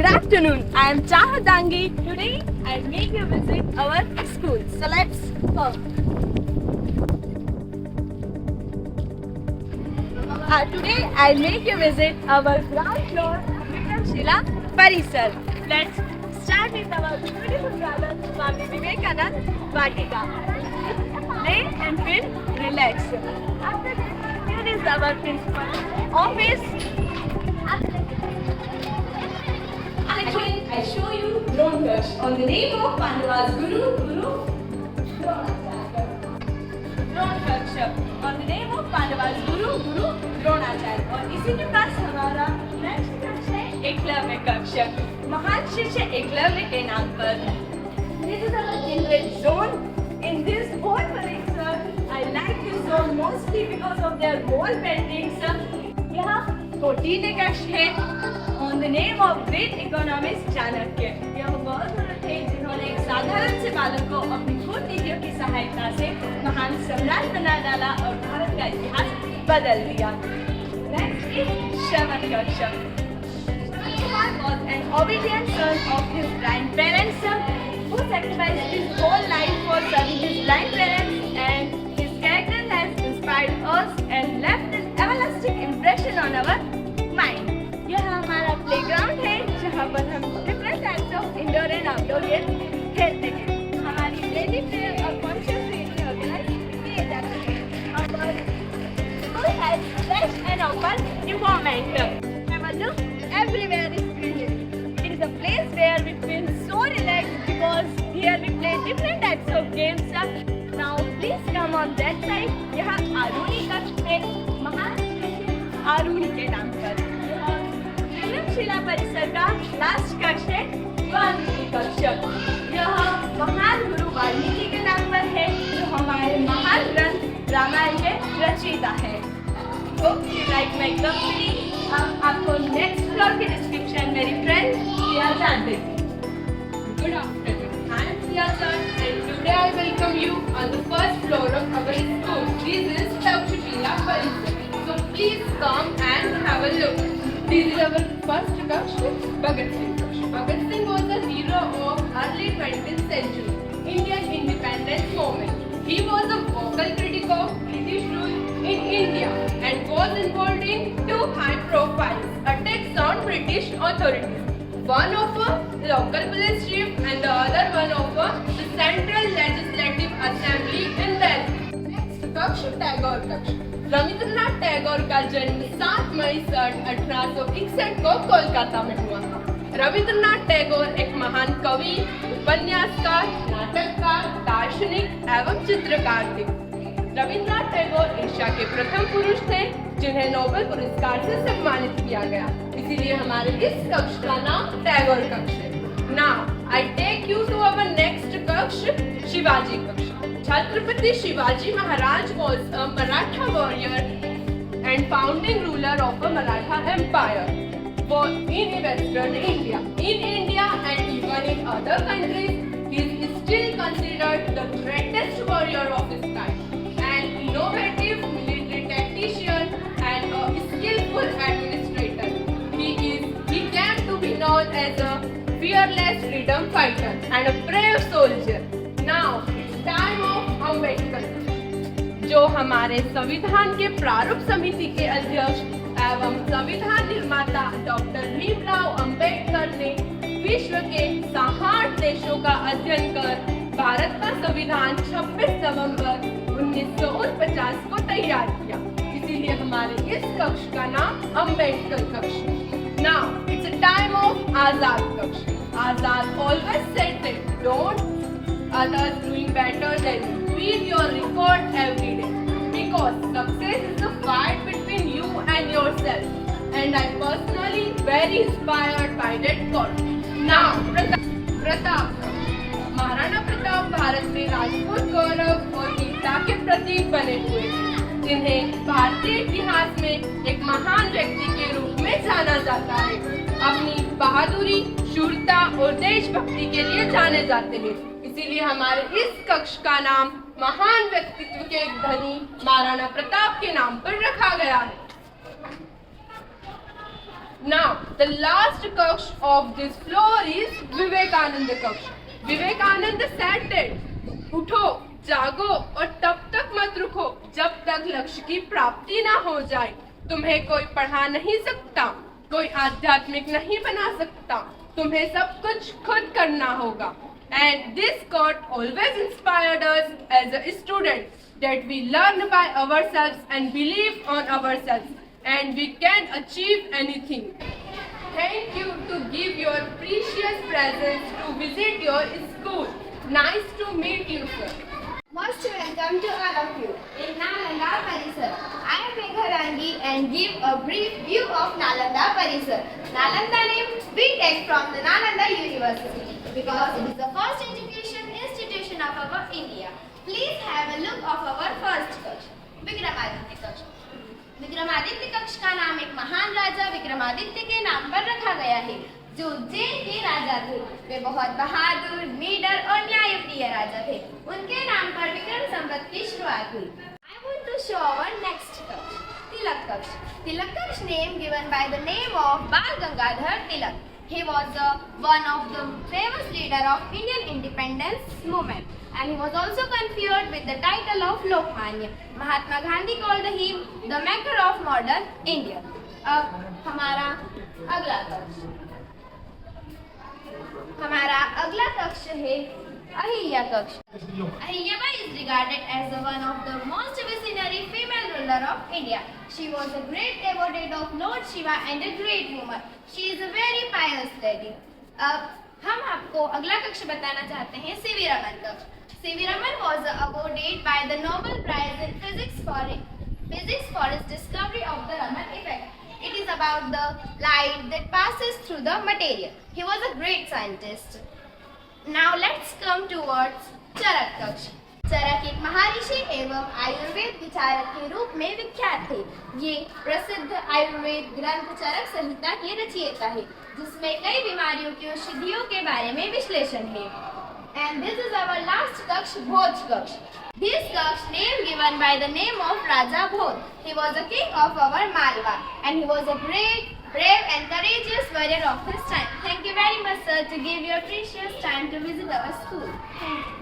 Good afternoon. I am Chahat Dangi. Today I make you visit our school. So let's go. Today I make you visit our ground floor Vikramshila Parisar. Let's start with our beautiful garden, Swami Vivekanand Vatika. Play and feel relaxed. After that, here is our principal office. Actually, I show you drone Kutch on the name of Pandava's Guru Dronacharya. Drone Kutch on the name of Pandava's Guru Dronacharya. और इसी के पास हमारा next कक्ष है एकलव्य कक्ष, महान शिष्य एकलव्य के नाम पर. This is our children's zone. In this whole place, I like this zone mostly because of their wall paintings. यहाँ 14 कक्ष है on the name of great economist Chanakya. यह बहुत बड़े थे जिन्होंने एक साधारण से बालक को अपनी खुद नीतियों की सहायता से महान सम्राट बना डाला और भारत का इतिहास बदल दिया. Next is श्रवण कक्ष. Shravan was an obedient son of his blind parents who sacrificed his whole life for serving his blind parents, and his character has inspired us and left an everlasting impression on our mind. यह हमारा playground है जहाँ पर हम different types of indoor and outdoor game खेलते हैं. हमारी daily prayer और कॉन्शियस ट्रेनिंग ऑर्गेनाइज किए जाते हैं. Our school has fresh and open environment. Look, everywhere is green. It is a place where we feel so relaxed because here we play different types of games. Now please come on that side. यहाँ आरूणी कक्ष है, महान आरूणी के नाम पर. विक्रमशिला परिसर का last कक्ष है वाल्मीकि कक्ष. यह महान गुरु वाल्मीकि के नाम पर है जो हमारे महान ग्रंथ रामायण के रचयिता है. Hope you like my company. अब आपको नेक्स्ट फ्लोर की डिस्क्रिप्शन मेरी फ्रेंड प्रिया जान देगी. Good afternoon. I am Priya and today I welcome you on the first floor of our school. This is Takshashila Parisar. So please come and have a look. This is our first Kaksh, Bhagat Singh Kaksh. Bhagat Singh was a hero of early 20th century Indian independence movement. He was a vocal critic of British rule in India and was involved in two high-profile attacks on British authorities. One of a local police chief and the other one of the Central Legislative Assembly in Delhi. Next, Kaksh Tagore Kaksh. Rabindranath Tagore का जन्म 7 मई 1861 को कोलकाता में हुआ था. रविंद्रनाथ टैगोर एक महान कवि, उपन्यासकार, नाटककार, दार्शनिक एवं चित्रकार थे. रविंद्रनाथ टैगोर एशिया के प्रथम पुरुष थे जिन्हें नोबेल पुरस्कार से सम्मानित किया गया. इसीलिए हमारे इस कक्ष का नाम टैगोर कक्ष है. Now I take you to our next कक्ष, शिवाजी कक्ष. Chhatrapati Shivaji Maharaj was a Maratha warrior and founding ruler of a Maratha empire in western India. In India and even in other countries, he is still considered the greatest warrior of his time, an innovative military tactician and a skillful administrator. He came to be known as a fearless freedom fighter and a brave soldier. Now it's time of Ambedkar, जो हमारे संविधान के प्रारूप समिति के अध्यक्ष एवं संविधान निर्माता डॉक्टर भीमराव अम्बेडकर ने विश्व के 60 देशों का अध्ययन कर भारत का संविधान 26 नवंबर 1949 को तैयार किया. इसीलिए हमारे इस कक्ष का नाम अम्बेडकर कक्ष. Now it's a time of आजाद कक्ष. आजाद always said that don't others doing better than you. Beat your record every day. Because success is a fight between you and yourself. And I personally very inspired by that quote. Now, Pratap. Maharana Pratap Bharat में राजपूत गौरव और वीरता के प्रतीक बने हुए थे, जिन्हें भारतीय इतिहास में एक महान व्यक्ति के रूप में जाना जाता है. अपनी बहादुरी, शूरता और देशभक्ति के लिए जाने जाते हैं. इसीलिए हमारे इस कक्ष का नाम महान व्यक्तित्व के धनी महाराणा प्रताप के नाम पर रखा गया है. Now, the last kaksh of this floor is Vivekananda kaksh. Vivekananda said that उठो, जागो और तब तक मत रुको जब तक लक्ष्य की प्राप्ति ना हो जाए। तुम्हें कोई पढ़ा नहीं सकता, कोई आध्यात्मिक नहीं बना सकता, तुम्हें सब कुछ खुद करना होगा। And this quote always inspired us as a student that we learn by ourselves and believe on ourselves and we can achieve anything. Thank you to give your precious presence to visit your school. Nice to meet you, sir. Most welcome to all of you in Nalanda Parisar. I am Megha Rangi and give a brief view of Nalanda Parisar. Nalanda name we take from the Nalanda University because it is the first education institution of our India. Please have a look of our first Kaksh, Vikramaditya Kaksh. Vikramaditya कक्ष का नाम एक महान राजा विक्रमादित्य के नाम पर रखा गया है, जो उज्जैन के राजा थे। वे बहुत बहादुर, निडर और न्यायप्रिय राजा थे। उनके नाम पर विक्रम संवत की शुरुआत हुई। I want to show our next Kaksh, Tilak Kaksh. Tilak Kaksh name given by the name of Bal Gangadhar Tilak. He was one of the famous leader of Indian independence movement. And he was also conferred with the title of Lokmanya. Mahatma Gandhi called him the maker of modern India. अब हमारा अगला कक्ष है अहिल्या कक्ष. Ahilyabai is regarded as the one of the most visionary female ruler of India. She was a great devotee of Lord Shiva and a great woman. She is a very pious lady. अब हम आपको अगला कक्ष बताना चाहते हैं C.V. Raman कक्ष. C.V. Raman was awarded by the Nobel Prize in Physics for his discovery of the Raman effect. It is about the light that passes through the material. He was a great scientist. Now let's come towards चरक कक्ष. चरक एक महर्षि एवं आयुर्वेद विचारक के रूप में विख्यात थे। ये प्रसिद्ध आयुर्वेद ग्रंथ चरक संहिता के रचयिता है, जिसमें कई बीमारियों की औषधियों के बारे में विश्लेषण है। And this is our last Kaksh, Bhoj Kaksh. This Kaksh name given by the name of Raja Bhoj. He was a king of our Malwa and he was a great, brave and courageous warrior of his time. Thank you very much, sir, to give your precious time to visit our school. Thank you.